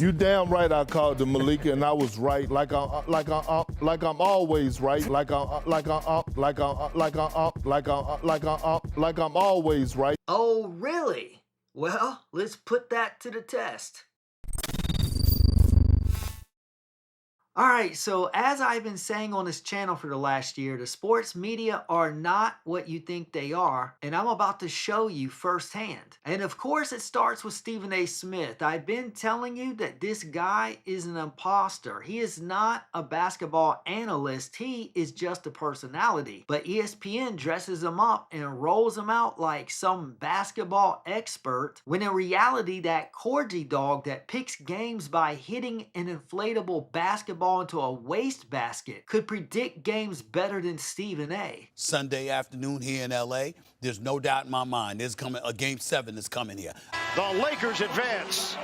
You damn right I called the Malika and I was right, like I'm always right, like I'm always right. Oh, really? Well, let's put that to the test. Alright, so as I've been saying on this channel for the last year, the sports media are not what you think they are, and I'm about to show you firsthand. And of course it starts with Stephen A. Smith. I've been telling you that this guy is an imposter. He is not a basketball analyst, he is just a personality. But ESPN dresses him up and rolls him out like some basketball expert, when in reality that corgi dog that picks games by hitting an inflatable basketball into a wastebasket could predict games better than Stephen A. Sunday afternoon here in L.A., there's no doubt in my mind there's coming a Game 7 is coming here. The Lakers advance.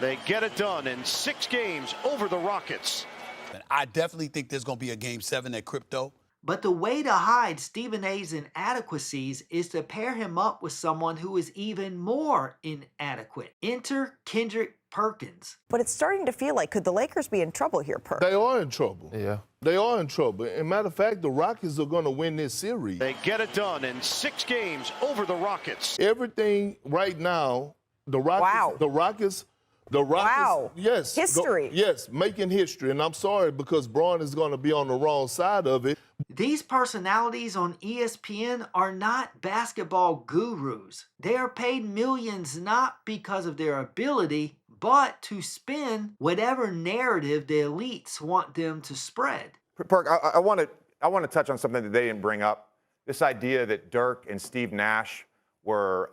They get it done in 6 games over the Rockets. And I definitely think there's going to be a Game 7 at Crypto. But the way to hide Stephen A's inadequacies is to pair him up with someone who is even more inadequate. Enter Kendrick Perkins. But it's starting to feel like, could the Lakers be in trouble here, Perk? They are in trouble. Yeah. They are in trouble. As a matter of fact, the Rockets are going to win this series. They get it done in 6 games over the Rockets. Everything right now, the Rockets, Wow. the Rockets, Wow. yes. History. Yes, making history. And I'm sorry because Braun is going to be on the wrong side of it. These personalities on ESPN are not basketball gurus. They are paid millions not because of their ability, but to spin whatever narrative the elites want them to spread. Perk, I want to touch on something that they didn't bring up. This idea that Dirk and Steve Nash were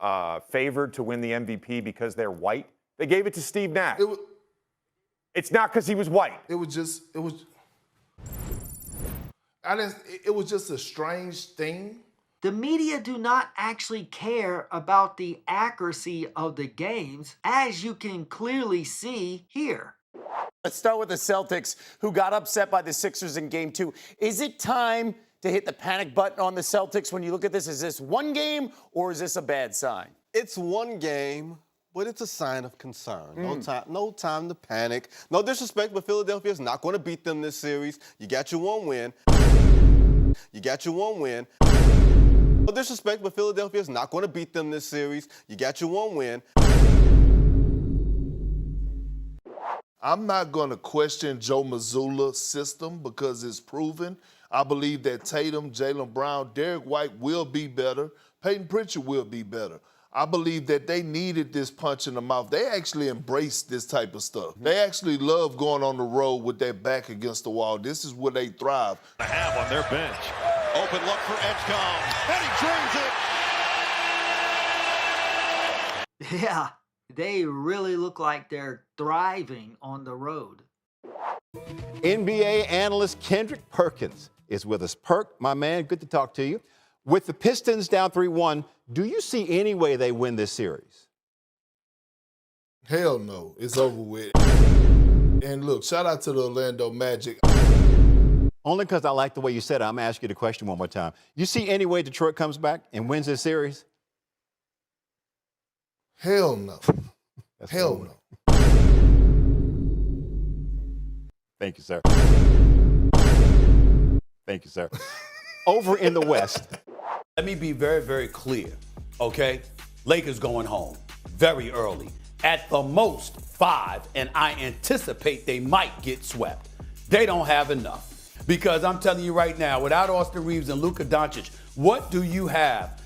favored to win the MVP because they're white. They gave it to Steve Nash. It's not because he was white. It was just a strange thing. The media do not actually care about the accuracy of the games, as you can clearly see here. Let's start with the Celtics, who got upset by the Sixers in Game 2. Is it time to hit the panic button on the Celtics when you look at this? Is this one game, or is this a bad sign? It's one game, but it's a sign of concern. No time to panic. No disrespect, but Philadelphia is not going to beat them this series. You got your one win. You got your one win. No disrespect, but Philadelphia is not going to beat them this series. You got your one win. I'm not going to question Joe Mazzulla's system because it's proven. I believe that Tatum, Jaylen Brown, Derek White will be better. Peyton Pritchard will be better. I believe that they needed this punch in the mouth. They actually embraced this type of stuff. They actually love going on the road with their back against the wall. This is where they thrive. Have on their bench. Open look for Edgecombe, and he drains it. Yeah, they really look like they're thriving on the road. NBA analyst Kendrick Perkins is with us. Perk, my man, good to talk to you. With the Pistons down 3-1, do you see any way they win this series? Hell no, it's over with. And look, shout out to the Orlando Magic. Only because I like the way you said it, I'm going to ask you the question one more time. You see any way Detroit comes back and wins this series? Hell no. Hell no. Thank you, sir. Thank you, sir. Over in the West. Let me be very, very clear, okay? Lakers going home very early. At the most 5, and I anticipate they might get swept. They don't have enough. Because I'm telling you right now, without Austin Reeves and Luka Doncic, what do you have?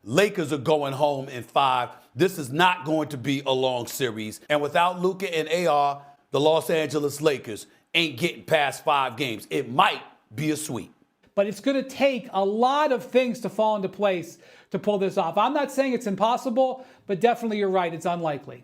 Lakers are going home in 5. This is not going to be a long series. And without Luka and AR, the Los Angeles Lakers ain't getting past 5 games. It might be a sweep. But it's going to take a lot of things to fall into place to pull this off. I'm not saying it's impossible, but definitely you're right. It's unlikely.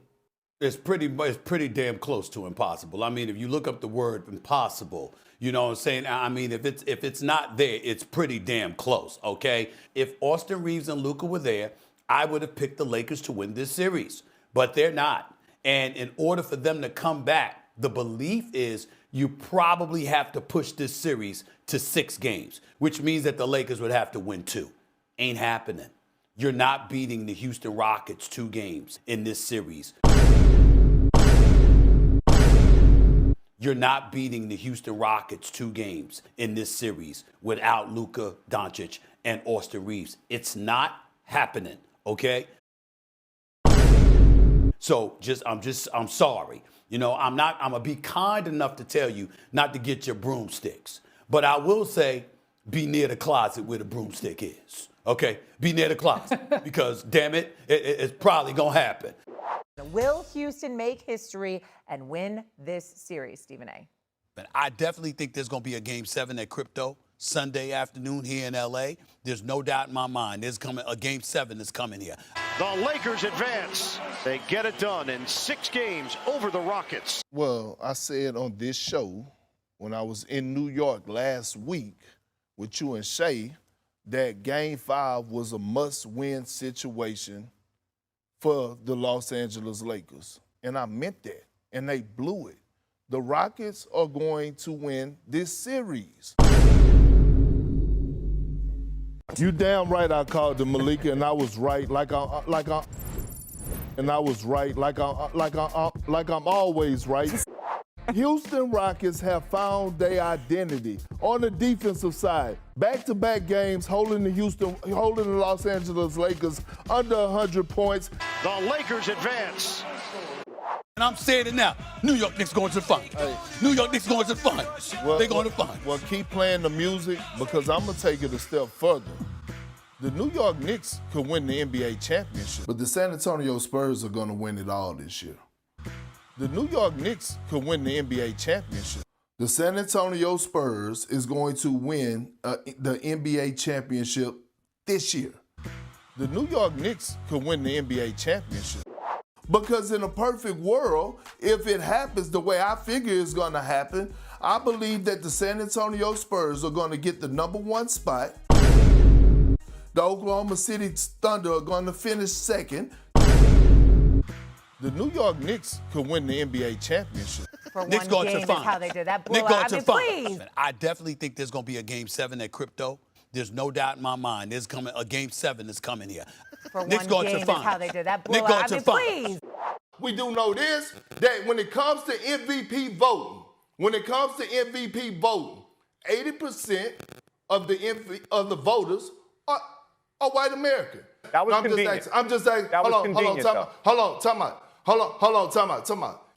It's pretty damn close to impossible. I mean, if you look up the word impossible, you know what I'm saying? I mean, if it's not there, it's pretty damn close, okay? If Austin Reeves and Luka were there, I would have picked the Lakers to win this series. But they're not. And in order for them to come back, the belief is you probably have to push this series to 6 games, which means that the Lakers would have to win 2. Ain't happening. You're not beating the Houston Rockets 2 games in this series. You're not beating the Houston Rockets 2 games in this series without Luka Doncic and Austin Reeves. It's not happening, okay? So I'm sorry. You know, I'm gonna be kind enough to tell you not to get your broomsticks. But I will say, be near the closet where the broomstick is. Okay? Be near the closet. Because damn it, it's probably gonna happen. Will Houston make history and win this series, Stephen A? But I definitely think there's going to be a Game 7 at Crypto Sunday afternoon here in L.A. There's no doubt in my mind. There's coming a Game 7 is coming here. The Lakers advance. They get it done in 6 games over the Rockets. Well, I said on this show when I was in New York last week with you and Shay that Game 5 was a must-win situation for the Los Angeles Lakers. And I meant that, and they blew it. The Rockets are going to win this series. You damn right I called the Malika, and I was right like I'm always right. Houston Rockets have found their identity on the defensive side. Back-to-back games holding the Los Angeles Lakers under 100 points. The Lakers advance. And I'm saying it now. New York Knicks going to the finals. Hey. New York Knicks going to the finals. They're going to the finals. Well, keep playing the music because I'm going to take it a step further. The New York Knicks could win the NBA championship, but the San Antonio Spurs are going to win it all this year. The New York Knicks could win the NBA championship. The San Antonio Spurs is going to win the NBA championship this year. The New York Knicks could win the NBA championship. Because in a perfect world, if it happens the way I figure it's going to happen, I believe that the San Antonio Spurs are going to get the #1 spot. The Oklahoma City Thunder are going to finish second. The New York Knicks could win the NBA championship. For Knicks one going to game the is how finals. they did that. Knicks going to the Please. finals. I definitely think there's going to be a Game 7 at Crypto. There's no doubt in my mind. There's coming a Game 7 is coming here. For Knicks one going to game the is finals. how they did that. Knicks going to the finals. Please. We do know this, that when it comes to MVP voting, 80% of the voters are white American. That was convenient. I'm just saying. That was convenient, Hold on, time out.